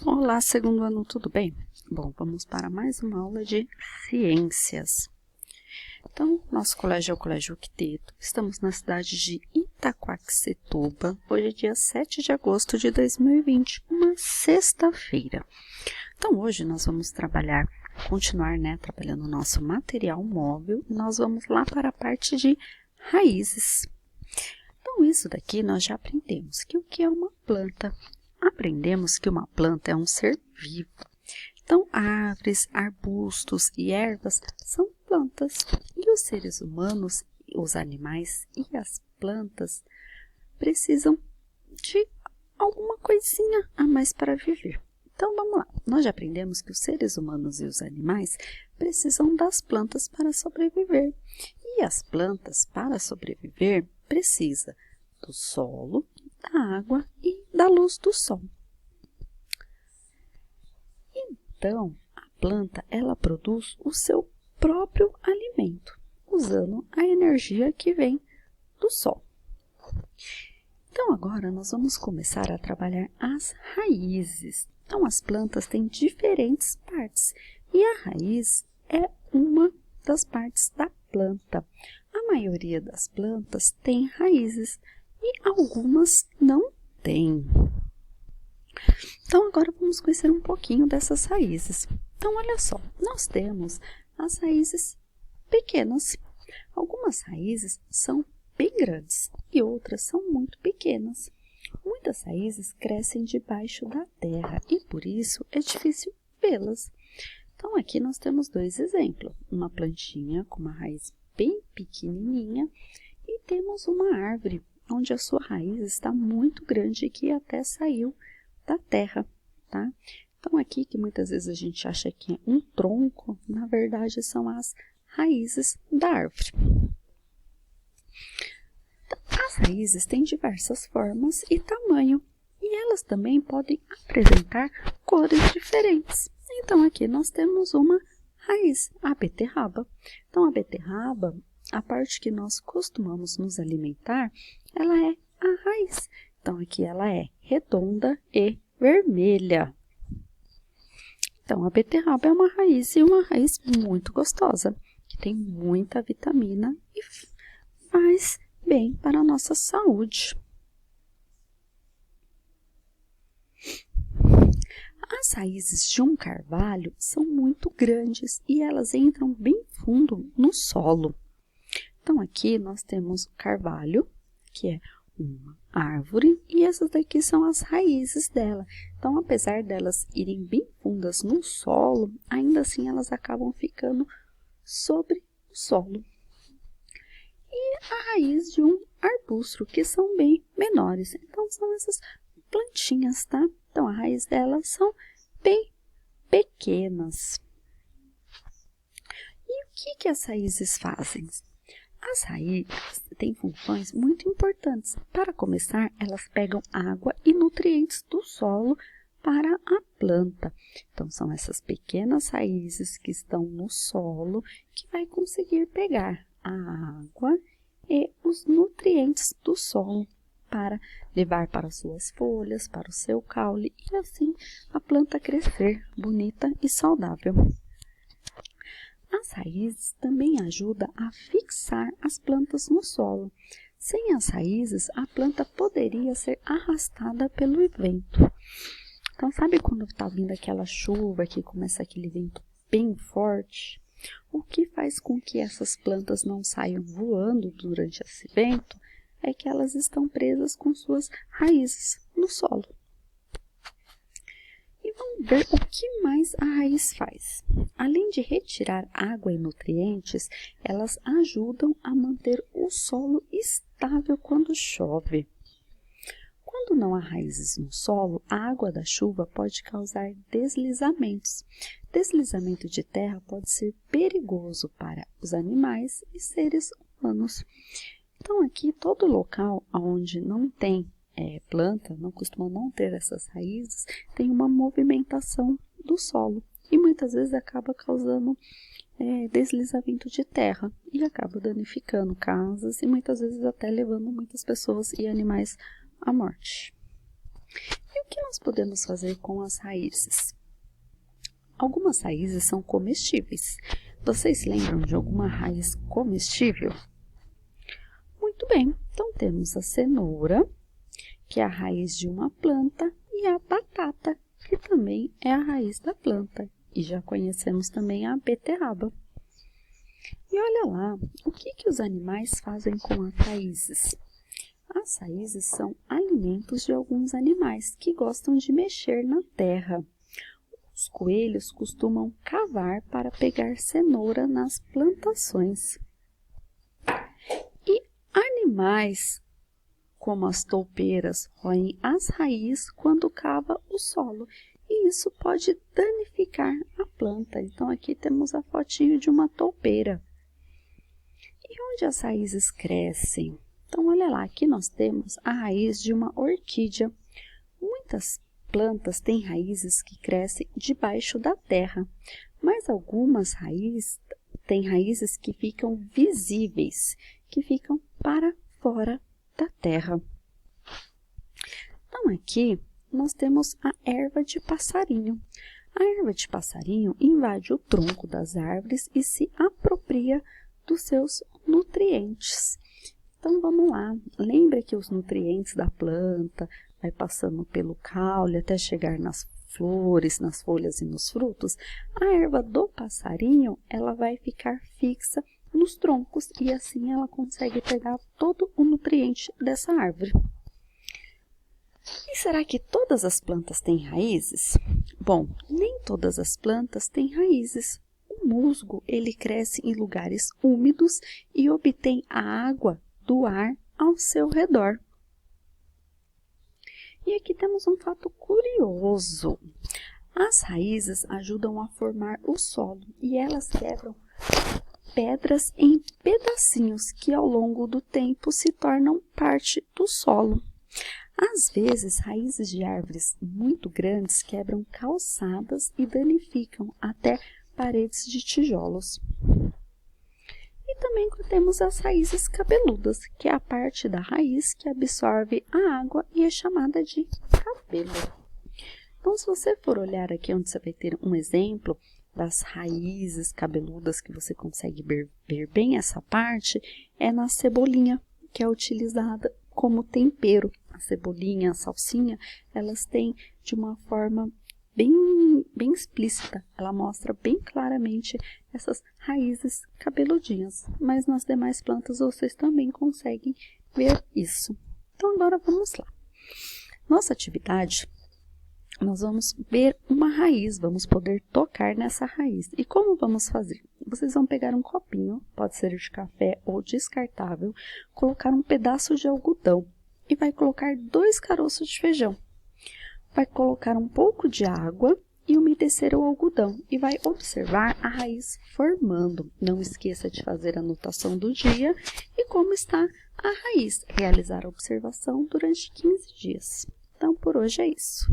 Olá, segundo ano, tudo bem? Bom, vamos para mais uma aula de ciências. Então, nosso colégio é o Colégio Octeto. Estamos na cidade de Itaquaquecetuba. Hoje é dia 7 de agosto de 2020, uma sexta-feira. Então, hoje nós vamos continuar trabalhando o nosso material móvel. Nós vamos lá para a parte de raízes. Então, isso daqui nós já aprendemos que o que é uma planta. Aprendemos que uma planta é um ser vivo. Então, árvores, arbustos e ervas são plantas. E os seres humanos, os animais e as plantas precisam de alguma coisinha a mais para viver. Então, vamos lá. Nós já aprendemos que os seres humanos e os animais precisam das plantas para sobreviver. E as plantas, para sobreviver, precisam do solo, da água e da luz do sol. Então, a planta, ela produz o seu próprio alimento, usando a energia que vem do sol. Então, agora nós vamos começar a trabalhar as raízes. Então, as plantas têm diferentes partes e a raiz é uma das partes da planta. A maioria das plantas tem raízes e algumas não têm. Então, agora vamos conhecer um pouquinho dessas raízes. Então, olha só, nós temos as raízes pequenas. Algumas raízes são bem grandes e outras são muito pequenas. Muitas raízes crescem debaixo da terra e por isso é difícil vê-las. Então, aqui nós temos dois exemplos. Uma plantinha com uma raiz bem pequenininha e temos uma árvore onde a sua raiz está muito grande e que até saiu da terra, tá? Então, aqui que muitas vezes a gente acha que é um tronco, na verdade são as raízes da árvore. As raízes têm diversas formas e tamanho, e elas também podem apresentar cores diferentes. Então, aqui nós temos uma raiz, a beterraba. Então, a beterraba, a parte que nós costumamos nos alimentar, ela é a raiz. Então, aqui ela é redonda e vermelha. Então, a beterraba é uma raiz e uma raiz muito gostosa, que tem muita vitamina e faz bem para a nossa saúde. As raízes de um carvalho são muito grandes e elas entram bem fundo no solo. Então, aqui nós temos o carvalho, que é uma árvore, e essas daqui são as raízes dela. Então, apesar delas irem bem fundas no solo, ainda assim elas acabam ficando sobre o solo. E a raiz de um arbusto, que são bem menores. Então, são essas plantinhas, tá? Então, a raiz delas são bem pequenas. E o que as raízes fazem? As raízes têm funções muito importantes. Para começar, elas pegam água e nutrientes do solo para a planta. Então, são essas pequenas raízes que estão no solo que vai conseguir pegar a água e os nutrientes do solo para levar para suas folhas, para o seu caule e assim a planta crescer bonita e saudável. As raízes também ajudam a fixar as plantas no solo. Sem as raízes, a planta poderia ser arrastada pelo vento. Então, sabe quando está vindo aquela chuva que começa aquele vento bem forte? O que faz com que essas plantas não saiam voando durante esse vento é que elas estão presas com suas raízes no solo. E vamos ver o que mais a raiz faz. Além de retirar água e nutrientes, elas ajudam a manter o solo estável quando chove. Quando não há raízes no solo, a água da chuva pode causar deslizamentos. Deslizamento de terra pode ser perigoso para os animais e seres humanos. Então, aqui, todo local onde não tem planta, não costuma não ter essas raízes, tem uma movimentação do solo e muitas vezes acaba causando deslizamento de terra e acaba danificando casas e muitas vezes até levando muitas pessoas e animais à morte. E o que nós podemos fazer com as raízes? Algumas raízes são comestíveis. Vocês lembram de alguma raiz comestível? Muito bem, então temos a cenoura, que é a raiz de uma planta, e a batata, que também é a raiz da planta. E já conhecemos também a beterraba. E olha lá, o que os animais fazem com as raízes? As raízes são alimentos de alguns animais que gostam de mexer na terra. Os coelhos costumam cavar para pegar cenoura nas plantações. E animais como as toupeiras roem as raízes quando cava o solo. E isso pode danificar a planta. Então aqui temos a fotinho de uma toupeira. E onde as raízes crescem? Então olha lá, aqui nós temos a raiz de uma orquídea. Muitas plantas têm raízes que crescem debaixo da terra, mas algumas raízes têm raízes que ficam visíveis, que ficam para fora da terra. Então aqui nós temos a erva de passarinho. A erva de passarinho invade o tronco das árvores e se apropria dos seus nutrientes. Então vamos lá, lembra que os nutrientes da planta vai passando pelo caule até chegar nas flores, nas folhas e nos frutos. A erva do passarinho, ela vai ficar fixa nos troncos e assim ela consegue pegar todo o nutriente dessa árvore. E será que todas as plantas têm raízes? Bom, nem todas as plantas têm raízes. O musgo, ele cresce em lugares úmidos e obtém a água do ar ao seu redor. E aqui temos um fato curioso. As raízes ajudam a formar o solo e elas quebram pedras em pedacinhos que ao longo do tempo se tornam parte do solo. Às vezes, raízes de árvores muito grandes quebram calçadas e danificam até paredes de tijolos. E também temos as raízes cabeludas, que é a parte da raiz que absorve a água e é chamada de cabelo. Então, se você for olhar aqui onde você vai ter um exemplo das raízes cabeludas que você consegue ver bem essa parte, é na cebolinha, que é utilizada como tempero. A cebolinha, a salsinha, elas têm de uma forma bem explícita. Ela mostra bem claramente essas raízes cabeludinhas. Mas nas demais plantas vocês também conseguem ver isso. Então agora vamos lá. Nossa atividade, nós vamos ver uma raiz, vamos poder tocar nessa raiz. E como vamos fazer? Vocês vão pegar um copinho, pode ser de café ou descartável, colocar um pedaço de algodão e vai colocar 2 caroços de feijão. Vai colocar um pouco de água e umedecer o algodão e vai observar a raiz formando. Não esqueça de fazer a anotação do dia e como está a raiz. Realizar a observação durante 15 dias. Então, por hoje é isso.